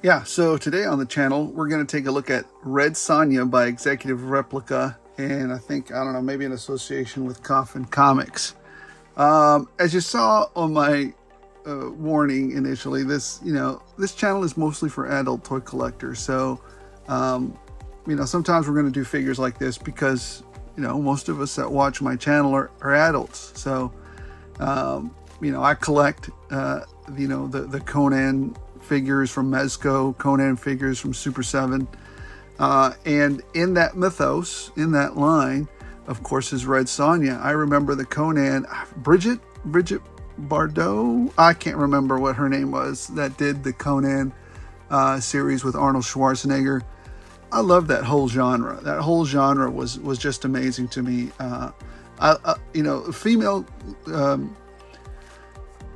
Yeah, so today on the channel, we're going to take a look at Red Sonja by Executive Replica, and I don't know, maybe in association with Coffin Comics. As you saw on my warning initially, this channel is mostly for adult toy collectors. So, sometimes we're going to do figures like this because, most of us that watch my channel are adults. So, I collect, the Conan figures from Mezco, Conan figures from Super 7. And in that mythos, in that line, of course, is Red Sonja. I remember the Conan, Bridget Bardot, I can't remember what her name was, that did the Conan series with Arnold Schwarzenegger. I love that whole genre. That whole genre was just amazing to me.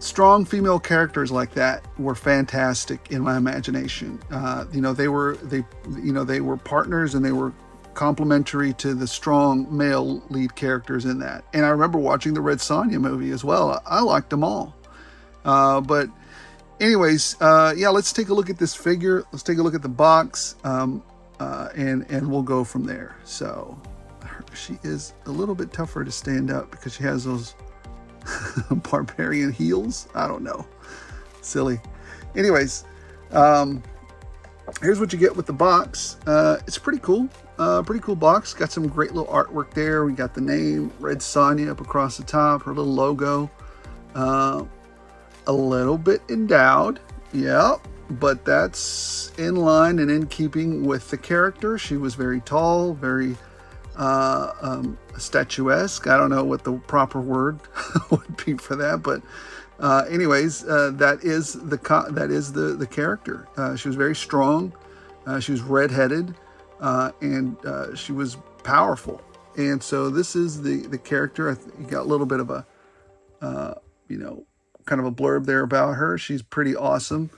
Strong female characters like that were fantastic in my imagination. They were partners, and they were complementary to the strong male lead characters in that. And I remember watching the Red Sonja movie as well. I liked them all. But anyways, let's take a look at this figure. Let's take a look at the box, and we'll go from there. So she is a little bit tougher to stand up because she has those barbarian heels. I don't know, silly. Anyways, here's what you get with the box. It's pretty cool box. Got some great little artwork there. We got the name Red Sonja up across the top, her little logo. A little bit endowed, yeah, but that's in line and in keeping with the character. She was very tall, very statuesque. I don't know what the proper word would be for that, but anyways, that is the character. She was very strong. She was red-headed, and she was powerful. And so this is the character. You got a little bit of a kind of a blurb there about her. She's pretty awesome.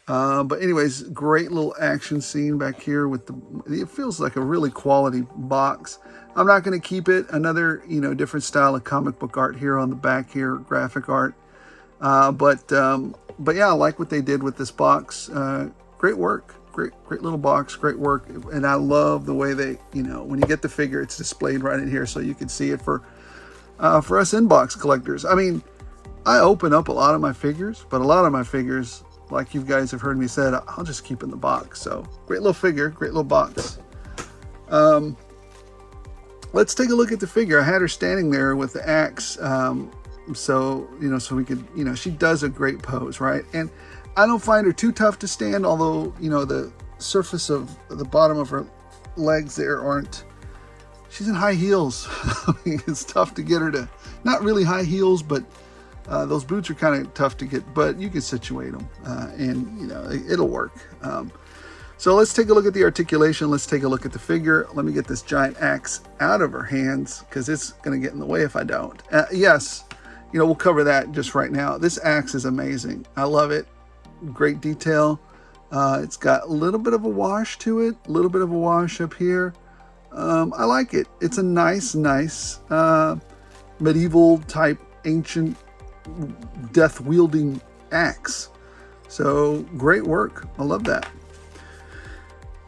But anyways, great little action scene back here with it feels like a really quality box. I'm not going to keep it. Another, different style of comic book art here on the back here, graphic art. But yeah, I like what they did with this box. Great work. Great little box, great work. And I love the way they, when you get the figure, it's displayed right in here so you can see it for us inbox collectors. I mean, I open up a lot of my figures, but a lot of my figures, like you guys have heard me say, I'll just keep in the box. So great little figure, great little box. Let's take a look at the figure. I had her standing there with the axe. So we could, she does a great pose, right? And I don't find her too tough to stand, although, the surface of the bottom of her legs there she's in high heels. I mean, it's tough to get her to, not really high heels, but those boots are kind of tough to get, but you can situate them, and it'll work. So let's take a look at the articulation. Let's take a look at the figure. Let me get this giant axe out of her hands because it's going to get in the way if I don't. Yes, we'll cover that just right now. This axe is amazing. I love it. Great detail. It's got a little bit of a wash to it, a little bit of a wash up here. I like it. It's a nice medieval type, ancient, death-wielding axe. So great work. I love that.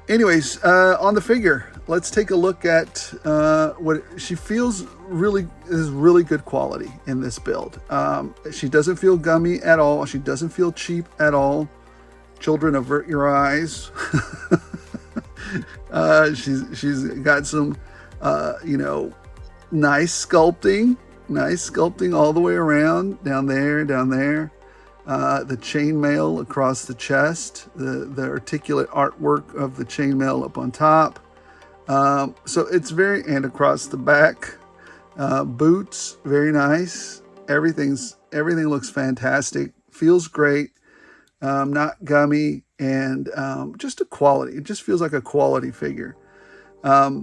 Anyways, on the figure, let's take a look at what she feels is really good quality in this build. She doesn't feel gummy at all. She doesn't feel cheap at all. Children, avert your eyes. She's got some, nice sculpting all the way around, down there. The chainmail across the chest, the articulate artwork of the chainmail up on top. So it's and across the back, boots, very nice. Everything looks fantastic. Feels great. Not gummy, and just a quality. It just feels like a quality figure. I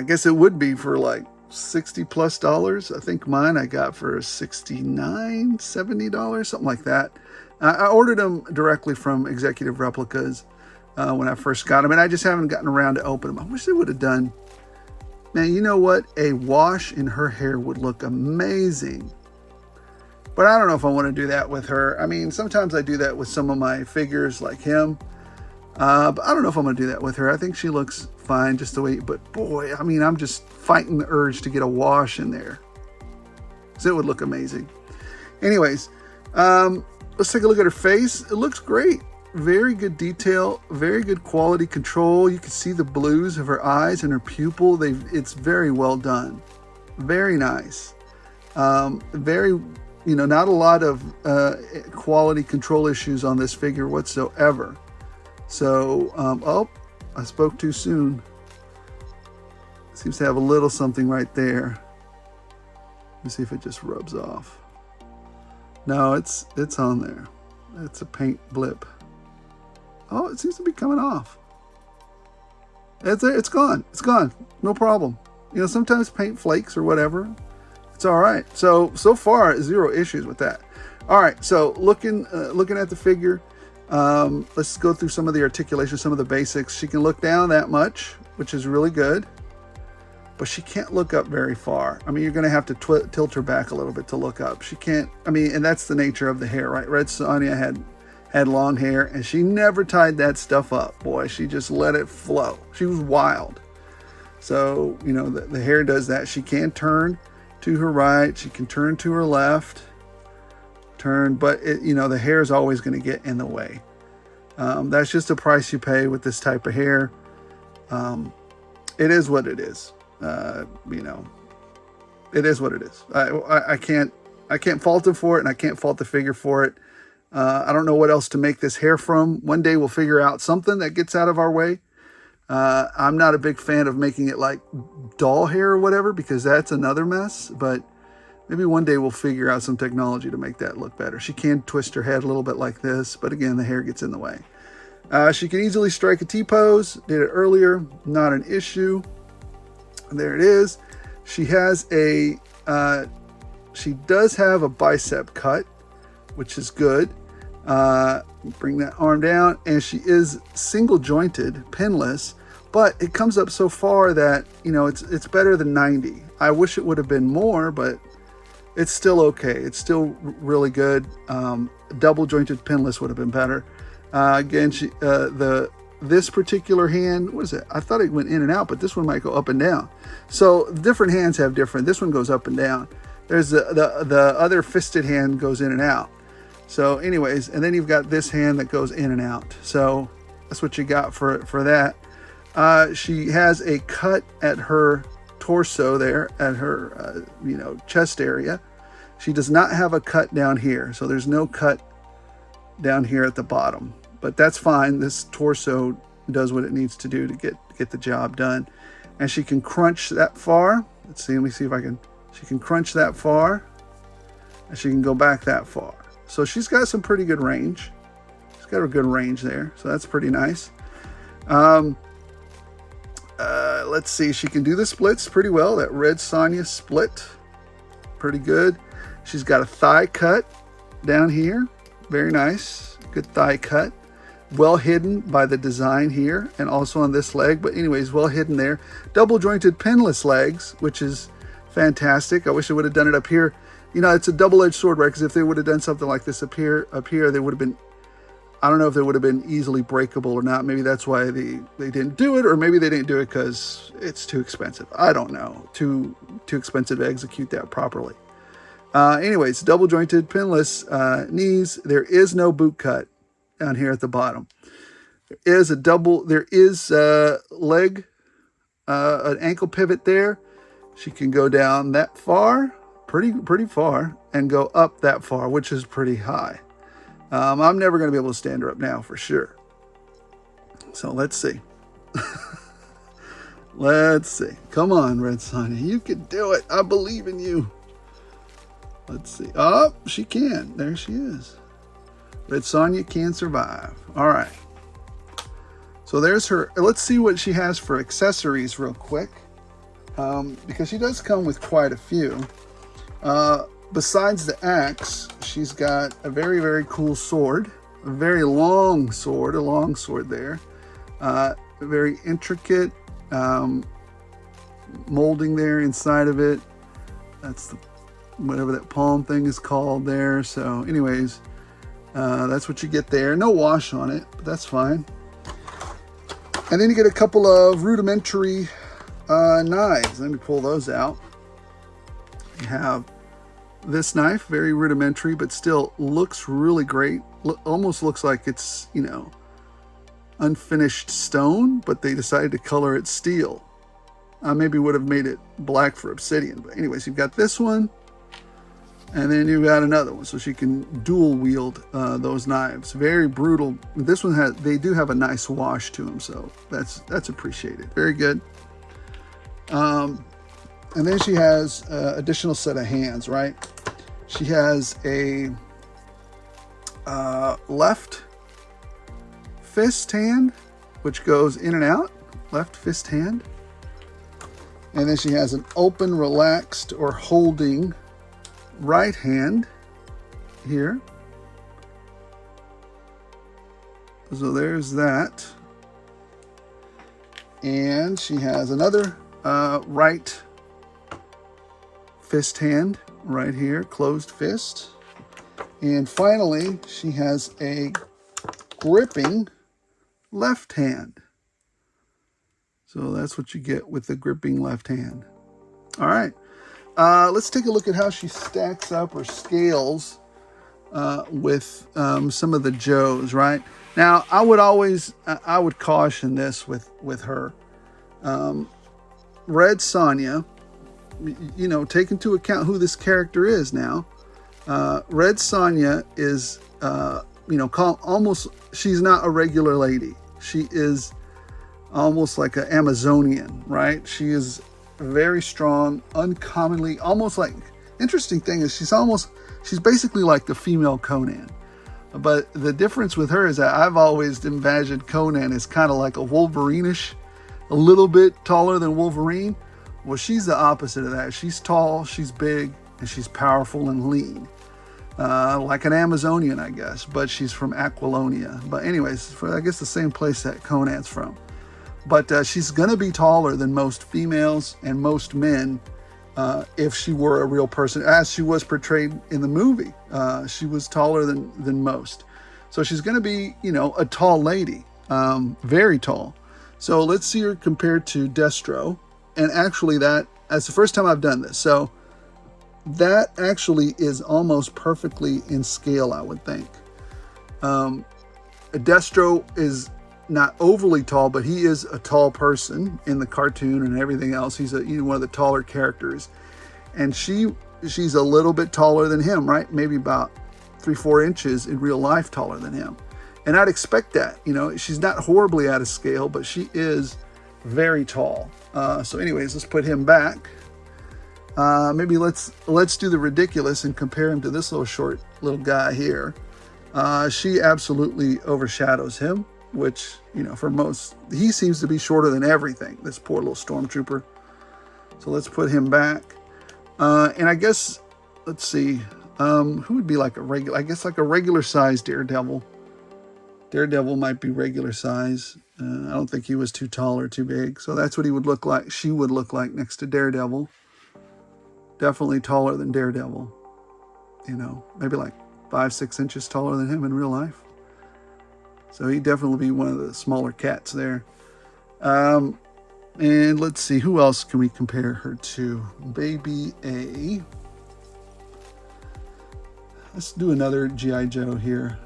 guess it would be for like $60+ I think mine I got for $69-$70, something like that. I ordered them directly from Executive Replicas when I first got them, and I just haven't gotten around to open them. I wish they would have done, man, you know what, a wash in her hair would look amazing. But I don't know if I want to do that with her. I mean, sometimes I do that with some of my figures like him. But I don't know if I'm going to do that with her. I think she looks fine just the way, but boy, I mean, I'm just fighting the urge to get a wash in there. So it would look amazing. Anyways, let's take a look at her face. It looks great. Very good detail, very good quality control. You can see the blues of her eyes and her pupil. It's very well done. Very nice. Very, not a lot of quality control issues on this figure whatsoever. So, oh, I spoke too soon. Seems to have a little something right there. Let me see if it just rubs off. No, it's on there. It's a paint blip. Oh, it seems to be coming off. It's gone. It's gone. No problem. Sometimes paint flakes or whatever. It's all right. So far, 0 issues with that. All right. So looking at the figure, let's go through some of the articulation, some of the basics. She can look down that much, which is really good, but she can't look up very far. I mean, you're going to have to tilt her back a little bit to look up. She can't. I mean, and that's the nature of the hair, right? Red Sonja had long hair, and she never tied that stuff up. Boy, she just let it flow. She was wild. So, the hair does that. She can turn to her right. She can turn to her left. But the hair is always going to get in the way. That's just the price you pay with this type of hair. It is what it is. It is what it is. I can't fault him for it, and I can't fault the figure for it. I don't know what else to make this hair from. One day we'll figure out something that gets out of our way. I'm not a big fan of making it like doll hair or whatever, because that's another mess. But maybe one day we'll figure out some technology to make that look better. She can twist her head a little bit like this, but again, the hair gets in the way. She can easily strike a T-pose. Did it earlier. Not an issue. There it is. She has she does have a bicep cut, which is good. Bring that arm down, and she is single jointed, pinless, but it comes up so far that it's better than 90. I wish it would have been more, but it's still okay. It's still really good. Double jointed pinless would have been better. Again, this particular hand, what is it? I thought it went in and out, but this one might go up and down. So different hands have different. This one goes up and down. There's the other fisted hand goes in and out. So anyways, and then you've got this hand that goes in and out. So that's what you got for that. She has a cut at her torso there, at her chest area. She does not have a cut down here. So there's no cut down here at the bottom, but that's fine. This torso does what it needs to do to get the job done. And she can crunch that far. Let me see if I can. She can crunch that far, and she can go back that far. So she's got some pretty good range. She's got a good range there. So that's pretty nice. Let's see. She can do the splits pretty well. That Red Sonja split. Pretty good. She's got a thigh cut down here. Very nice. Good thigh cut. Well hidden by the design here and also on this leg. But anyways, well hidden there. Double jointed pinless legs, which is fantastic. I wish I would have done it up here. It's a double-edged sword, right? Because if they would have done something like this up here, they would have been, I don't know if they would have been easily breakable or not. Maybe that's why they didn't do it, or maybe they didn't do it because it's too expensive. I don't know. Too expensive to execute that properly. Anyways, double jointed pinless knees. There is no boot cut down here at the bottom. There is leg, an ankle pivot there. She can go down that far, pretty far, and go up that far, which is pretty high. I'm never going to be able to stand her up now for sure. So let's see. Let's see. Come on, Red Sonja. You can do it. I believe in you. Let's see. Oh, she can. There she is. Red Sonja can survive. All right. So there's her. Let's see what she has for accessories real quick. Because she does come with quite a few. Besides the axe, she's got a very, very cool sword. A very long sword. A long sword there. Very intricate molding there inside of it. That's whatever that palm thing is called there. So anyways, that's what you get there. No wash on it, but that's fine. And then you get a couple of rudimentary knives. Let me pull those out. You have this knife, very rudimentary, but still looks really great. Almost looks like it's, you know, unfinished stone, but they decided to color it steel. Maybe would have made it black for obsidian. But anyways, you've got this one, and then you've got another one, so she can dual wield those knives. Very brutal. This one they do have a nice wash to them, so that's appreciated. Very good. And then she has additional set of hands, right? She has a left fist hand, which goes in and out, left fist hand. And then she has an open, relaxed, or holding right hand here. So there's that. And she has another right fist hand right here, closed fist. And finally, she has a gripping left hand. So that's what you get with the gripping left hand. All right. Let's take a look at how she stacks up or scales with some of the Joes, right? Now, I would caution this with her. Red Sonja, you know, take into account who this character is now. Red Sonja is, you know, almost, she's not a regular lady. She is almost like an Amazonian, right? She is very strong, uncommonly, almost like, interesting thing is she's basically like the female Conan. But the difference with her is that I've always imagined Conan as kind of like a Wolverine-ish, a little bit taller than Wolverine. Well, she's the opposite of that. She's tall, she's big, and she's powerful and lean. Like an Amazonian, I guess, but she's from Aquilonia. But anyways, I guess the same place that Conan's from. But she's going to be taller than most females and most men if she were a real person, as she was portrayed in the movie. She was taller than most. So she's going to be, you know, a tall lady, very tall. So let's see her compared to Destro. And actually that's the first time I've done this. So that actually is almost perfectly in scale, I would think. Destro is not overly tall, but he is a tall person in the cartoon and everything else. He's one of the taller characters. And she's a little bit taller than him, right? Maybe about 3-4 inches in real life taller than him. And I'd expect that, you know, she's not horribly out of scale, but she is very tall. So anyways, let's put him back. Maybe let's do the ridiculous and compare him to this short little guy here. She absolutely overshadows him, which, you know, for most, he seems to be shorter than everything, this poor little stormtrooper. So let's put him back. And I guess, let's see, who would be like a regular, I guess like a regular size Daredevil. Daredevil might be regular size. I don't think he was too tall or too big. So that's what he would look like. She would look like next to Daredevil. Definitely taller than Daredevil. You know, maybe like 5-6 inches taller than him in real life. So he'd definitely be one of the smaller cats there. And let's see, who else can we compare her to? Baby A. Let's do another G.I. Joe here.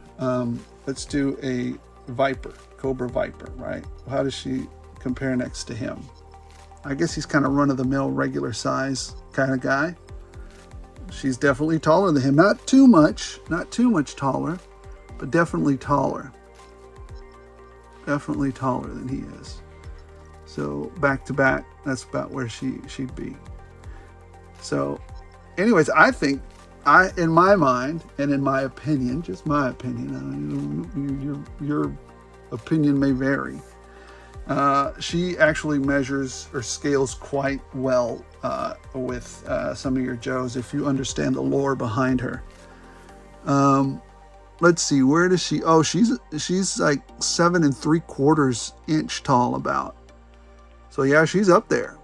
Let's do a Viper, Cobra Viper, right? How does she compare next to him? I guess he's kind of run-of-the-mill, regular size kind of guy. She's definitely taller than him. Not too much taller, but definitely taller. Definitely taller than he is. So back to back, that's about where she'd be. So anyways, I think, in my mind and in my opinion, just my opinion, your opinion may vary. She actually measures or scales quite well with some of your Joes if you understand the lore behind her. Let's see, where does she? Oh, she's like 7 3/4 inch tall about. So yeah, she's up there.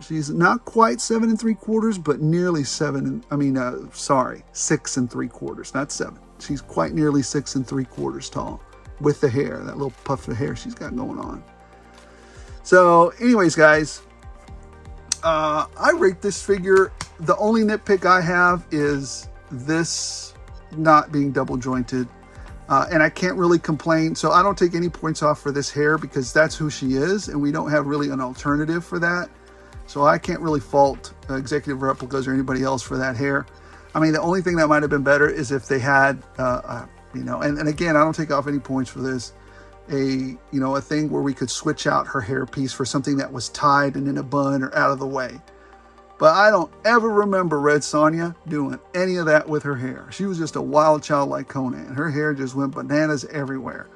She's not quite 7 3/4, but nearly 6 3/4, not 7. She's quite nearly 6 3/4 tall with the hair, that little puff of hair she's got going on. So anyways, guys, I rate this figure. The only nitpick I have is this not being double jointed. And I can't really complain. So I don't take any points off for this hair because that's who she is. And we don't have really an alternative for that. So I can't really fault Executive Replicas or anybody else for that hair. I mean, the only thing that might have been better is if they had, you know, and again, I don't take off any points for this, a thing where we could switch out her hair piece for something that was tied and in a bun or out of the way. But I don't ever remember Red Sonja doing any of that with her hair. She was just a wild child like Conan. Her hair just went bananas everywhere.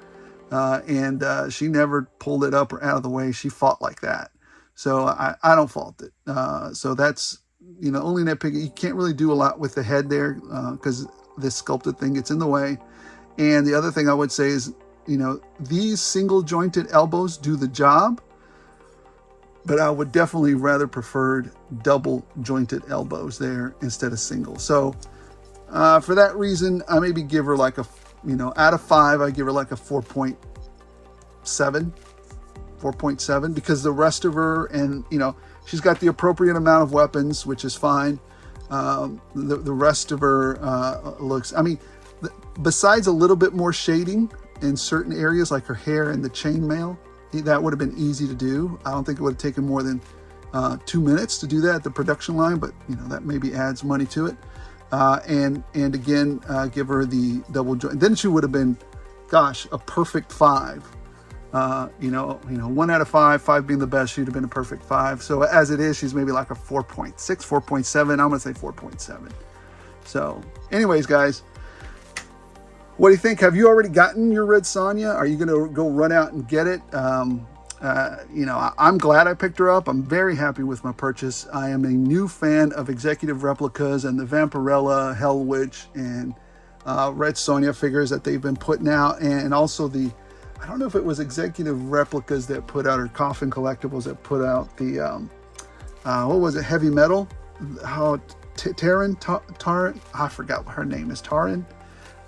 And she never pulled it up or out of the way. She fought like that. So I don't fault it. So that's, only nitpick. You can't really do a lot with the head there because this sculpted thing gets in the way. And the other thing I would say is, these single jointed elbows do the job. But I would definitely rather preferred double jointed elbows there instead of single. So for that reason, I maybe give her like a, out of 5, I give her like a 4.7, because the rest of her, and she's got the appropriate amount of weapons, which is fine. The rest of her looks, besides a little bit more shading in certain areas like her hair and the chainmail, that would have been easy to do. I don't think it would have taken more than 2 minutes to do that at the production line, but that maybe adds money to it. And again, give her the double joint. Then she would have been, gosh, a perfect 5. 1 out of 5, 5 being the best, she'd have been a perfect 5. So as it is, she's maybe like a 4.6, 4.7. I'm gonna say 4.7. So anyways, guys, what do you think? Have you already gotten your Red Sonja? Are you going to go run out and get it? I'm glad I picked her up. I'm very happy with my purchase. I am a new fan of Executive Replicas and the Vampirella, Hell Witch, and Red Sonja figures that they've been putting out. And also I don't know if it was Executive Replicas that put out, or Coffin Collectibles that put out the, what was it, Heavy Metal? Taryn? I forgot what her name is. Taryn?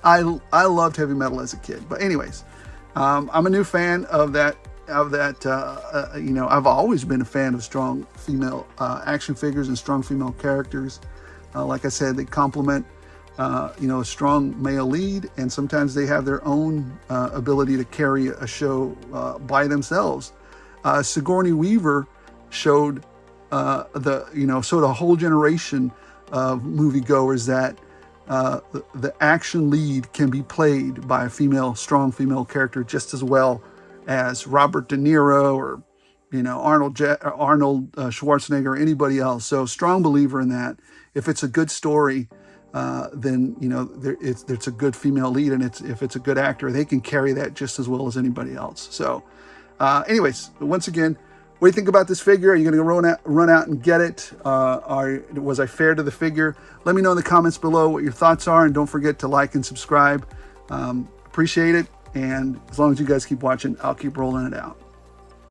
I loved Heavy Metal as a kid, but anyways, I'm a new fan of that. I've always been a fan of strong female action figures and strong female characters. Like I said, they complement, a strong male lead, and sometimes they have their own ability to carry a show by themselves. Sigourney Weaver showed showed a whole generation of moviegoers that the action lead can be played by a strong female character just as well as Robert De Niro or, Arnold Schwarzenegger or anybody else. So strong believer in that. If it's a good story, then, it's a good female lead, and if it's a good actor, they can carry that just as well as anybody else. So anyways, once again, what do you think about this figure? Are you going to run out and get it? Was I fair to the figure? Let me know in the comments below what your thoughts are, and don't forget to like and subscribe. Appreciate it, and as long as you guys keep watching, I'll keep rolling it out.